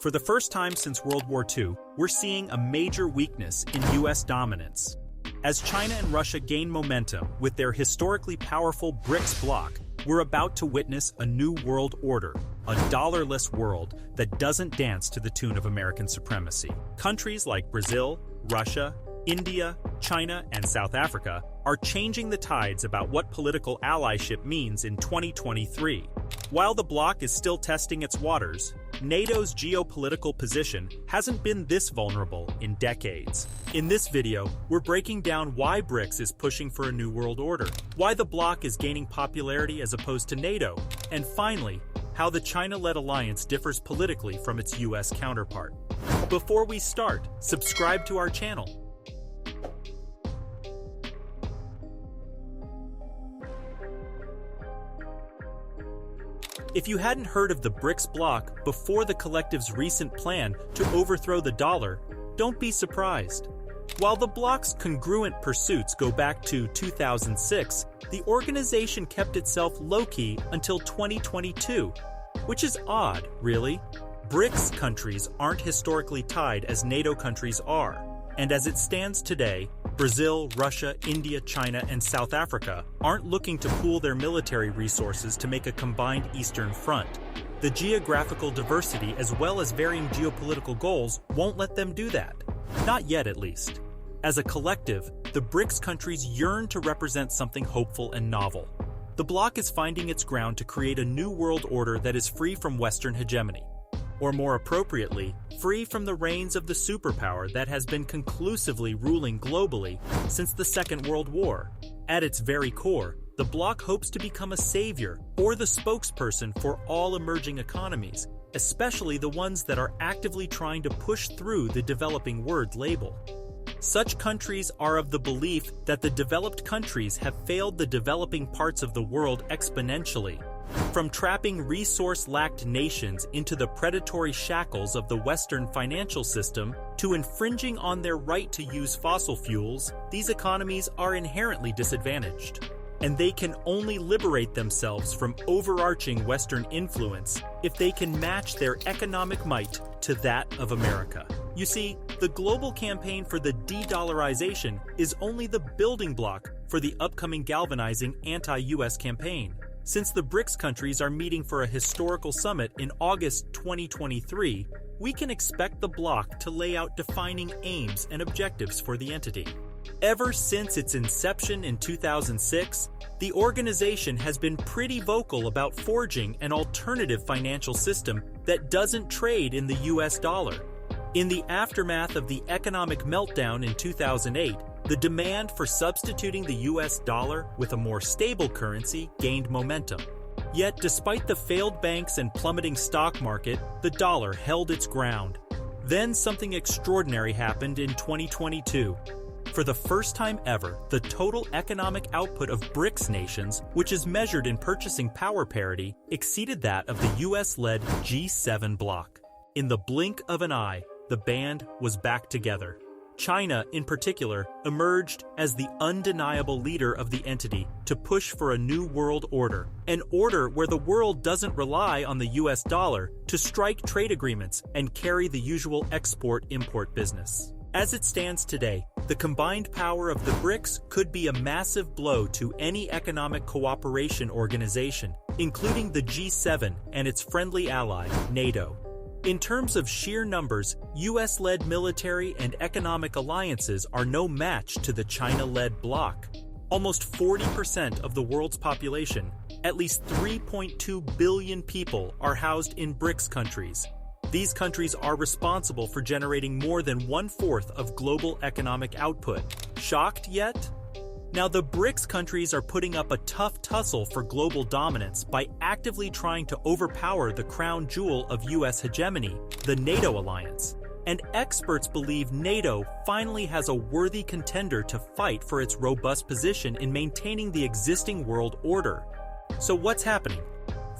For the first time since World War II, we're seeing a major weakness in U.S. dominance. As China and Russia gain momentum with their historically powerful BRICS bloc, we're about to witness a new world order, a dollarless world that doesn't dance to the tune of American supremacy. Countries like Brazil, Russia, India, China, and South Africa are changing the tides about what political allyship means in 2023. While the bloc is still testing its waters, NATO's geopolitical position hasn't been this vulnerable in decades. In this video, we're breaking down why BRICS is pushing for a new world order, why the bloc is gaining popularity as opposed to NATO, and finally, how the China-led alliance differs politically from its US counterpart. Before we start, subscribe to our channel. If you hadn't heard of the BRICS bloc before the collective's recent plan to overthrow the dollar, don't be surprised. While the bloc's congruent pursuits go back to 2006, the organization kept itself low-key until 2022, which is odd, really. BRICS countries aren't historically tied as NATO countries are, and as it stands today, Brazil, Russia, India, China, and South Africa aren't looking to pool their military resources to make a combined Eastern Front. The geographical diversity as well as varying geopolitical goals won't let them do that. Not yet, at least. As a collective, the BRICS countries yearn to represent something hopeful and novel. The bloc is finding its ground to create a new world order that is free from Western hegemony. Or more appropriately, free from the reins of the superpower that has been conclusively ruling globally since the Second World War. At its very core, the bloc hopes to become a savior or the spokesperson for all emerging economies, especially the ones that are actively trying to push through the developing world label. Such countries are of the belief that the developed countries have failed the developing parts of the world exponentially. From trapping resource-lacked nations into the predatory shackles of the Western financial system to infringing on their right to use fossil fuels, these economies are inherently disadvantaged. And they can only liberate themselves from overarching Western influence if they can match their economic might to that of America. You see, the global campaign for the de-dollarization is only the building block for the upcoming galvanizing anti-US campaign. Since the BRICS countries are meeting for a historical summit in August 2023, we can expect the bloc to lay out defining aims and objectives for the entity. Ever since its inception in 2006, the organization has been pretty vocal about forging an alternative financial system that doesn't trade in the US dollar. In the aftermath of the economic meltdown in 2008, the demand for substituting the US dollar with a more stable currency gained momentum. Yet, despite the failed banks and plummeting stock market, the dollar held its ground. Then something extraordinary happened in 2022. For the first time ever, the total economic output of BRICS nations, which is measured in purchasing power parity, exceeded that of the US-led G7 bloc. In the blink of an eye, the band was back together. China, in particular, emerged as the undeniable leader of the entity to push for a new world order, an order where the world doesn't rely on the US dollar to strike trade agreements and carry the usual export-import business. As it stands today, the combined power of the BRICS could be a massive blow to any economic cooperation organization, including the G7 and its friendly ally, NATO. In terms of sheer numbers, US-led military and economic alliances are no match to the China-led bloc. Almost 40% of the world's population, at least 3.2 billion people, are housed in BRICS countries. These countries are responsible for generating more than 1/4 of global economic output. Shocked yet? Now, the BRICS countries are putting up a tough tussle for global dominance by actively trying to overpower the crown jewel of US hegemony, the NATO alliance. And experts believe NATO finally has a worthy contender to fight for its robust position in maintaining the existing world order. So what's happening?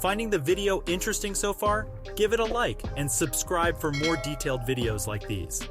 Finding the video interesting so far? Give it a like and subscribe for more detailed videos like these.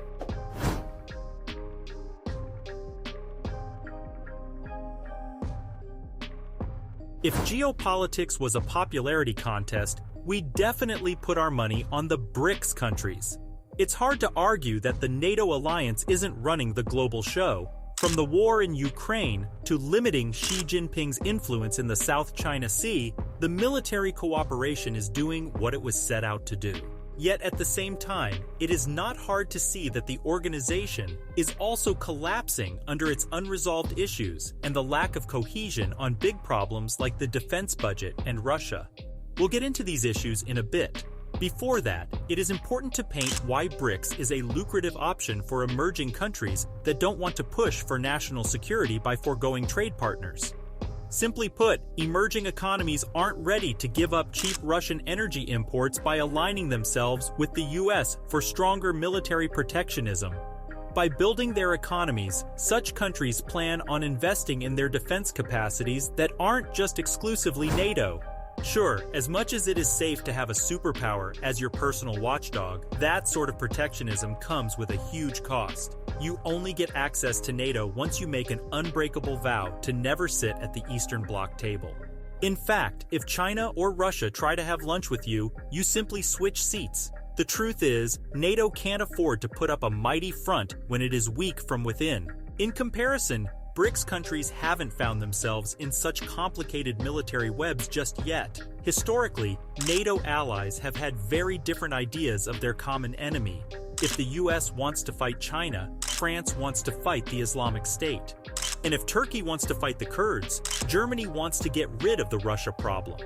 If geopolitics was a popularity contest, we definitely put our money on the BRICS countries. It's hard to argue that the NATO alliance isn't running the global show. From the war in Ukraine to limiting Xi Jinping's influence in the South China Sea, the military cooperation is doing what it was set out to do. Yet at the same time, it is not hard to see that the organization is also collapsing under its unresolved issues and the lack of cohesion on big problems like the defense budget and Russia. We'll get into these issues in a bit. Before that, it is important to paint why BRICS is a lucrative option for emerging countries that don't want to push for national security by foregoing trade partners. Simply put, emerging economies aren't ready to give up cheap Russian energy imports by aligning themselves with the US for stronger military protectionism. By building their economies, such countries plan on investing in their defense capacities that aren't just exclusively NATO. Sure, as much as it is safe to have a superpower as your personal watchdog, that sort of protectionism comes with a huge cost. You only get access to NATO once you make an unbreakable vow to never sit at the Eastern Bloc table. In fact, if China or Russia try to have lunch with you, you simply switch seats. The truth is, NATO can't afford to put up a mighty front when it is weak from within. In comparison, BRICS countries haven't found themselves in such complicated military webs just yet. Historically, NATO allies have had very different ideas of their common enemy. If the US wants to fight China, France wants to fight the Islamic State. And if Turkey wants to fight the Kurds, Germany wants to get rid of the Russia problem.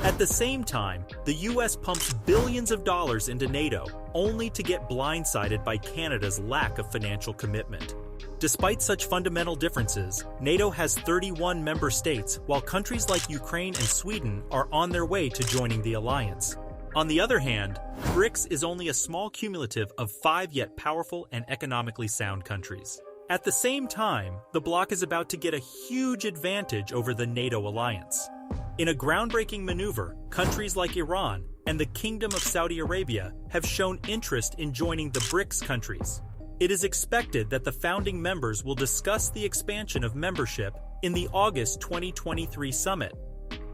At the same time, the US pumps billions of dollars into NATO, only to get blindsided by Canada's lack of financial commitment. Despite such fundamental differences, NATO has 31 member states, while countries like Ukraine and Sweden are on their way to joining the alliance. On the other hand, BRICS is only a small cumulative of 5 yet powerful and economically sound countries. At the same time, the bloc is about to get a huge advantage over the NATO alliance. In a groundbreaking maneuver, countries like Iran and the Kingdom of Saudi Arabia have shown interest in joining the BRICS countries. It is expected that the founding members will discuss the expansion of membership in the August 2023 summit.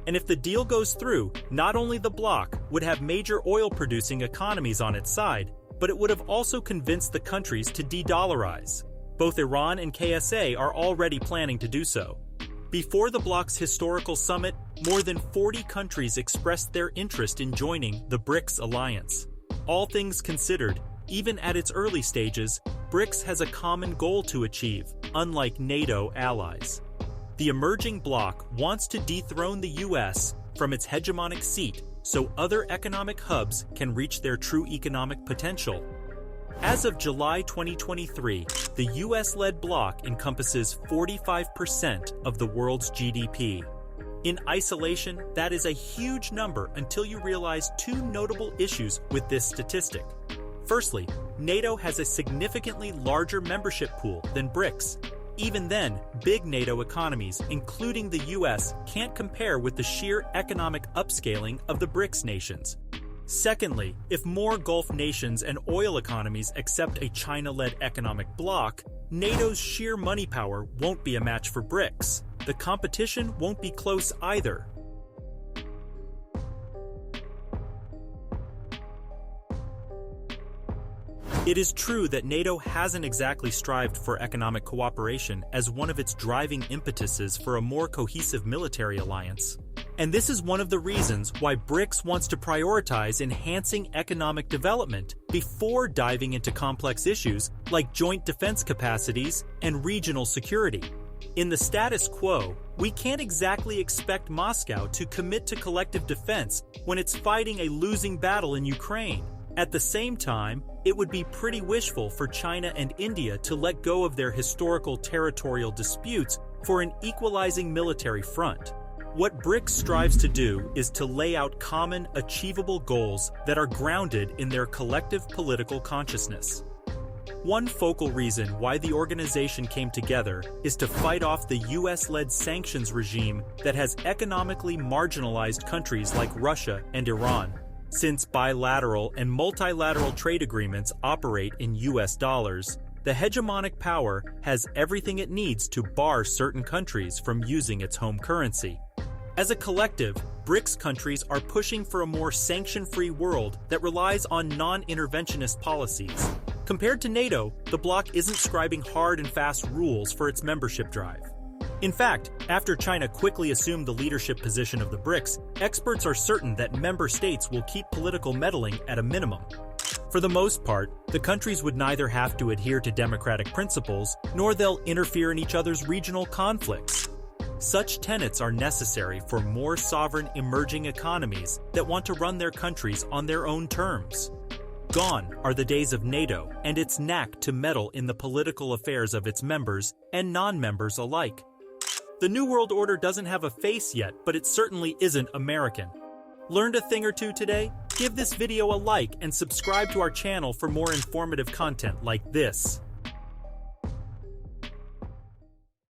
And if the deal goes through, not only the bloc would have major oil-producing economies on its side, but it would have also convinced the countries to de-dollarize. Both Iran and KSA are already planning to do so. Before the bloc's historical summit, more than 40 countries expressed their interest in joining the BRICS alliance. All things considered, even at its early stages, BRICS has a common goal to achieve, unlike NATO allies. The emerging bloc wants to dethrone the US from its hegemonic seat so other economic hubs can reach their true economic potential. As of July 2023, the US-led bloc encompasses 45% of the world's GDP. In isolation, that is a huge number until you realize two notable issues with this statistic. Firstly, NATO has a significantly larger membership pool than BRICS. Even then, big NATO economies, including the US, can't compare with the sheer economic upscaling of the BRICS nations. Secondly, if more Gulf nations and oil economies accept a China-led economic bloc, NATO's sheer money power won't be a match for BRICS. The competition won't be close either. It is true that NATO hasn't exactly strived for economic cooperation as one of its driving impetuses for a more cohesive military alliance. And this is one of the reasons why BRICS wants to prioritize enhancing economic development before diving into complex issues like joint defense capacities and regional security. In the status quo, we can't exactly expect Moscow to commit to collective defense when it's fighting a losing battle in Ukraine. At the same time, it would be pretty wishful for China and India to let go of their historical territorial disputes for an equalizing military front. What BRICS strives to do is to lay out common, achievable goals that are grounded in their collective political consciousness. One focal reason why the organization came together is to fight off the US-led sanctions regime that has economically marginalized countries like Russia and Iran. Since bilateral and multilateral trade agreements operate in US dollars, the hegemonic power has everything it needs to bar certain countries from using its home currency. As a collective, BRICS countries are pushing for a more sanction-free world that relies on non-interventionist policies. Compared to NATO, the bloc isn't scribing hard and fast rules for its membership drive. In fact, after China quickly assumed the leadership position of the BRICS, experts are certain that member states will keep political meddling at a minimum. For the most part, the countries would neither have to adhere to democratic principles, nor they'll interfere in each other's regional conflicts. Such tenets are necessary for more sovereign emerging economies that want to run their countries on their own terms. Gone are the days of NATO and its knack to meddle in the political affairs of its members and non-members alike. The New World Order doesn't have a face yet, but it certainly isn't American. Learned a thing or two today? Give this video a like and subscribe to our channel for more informative content like this.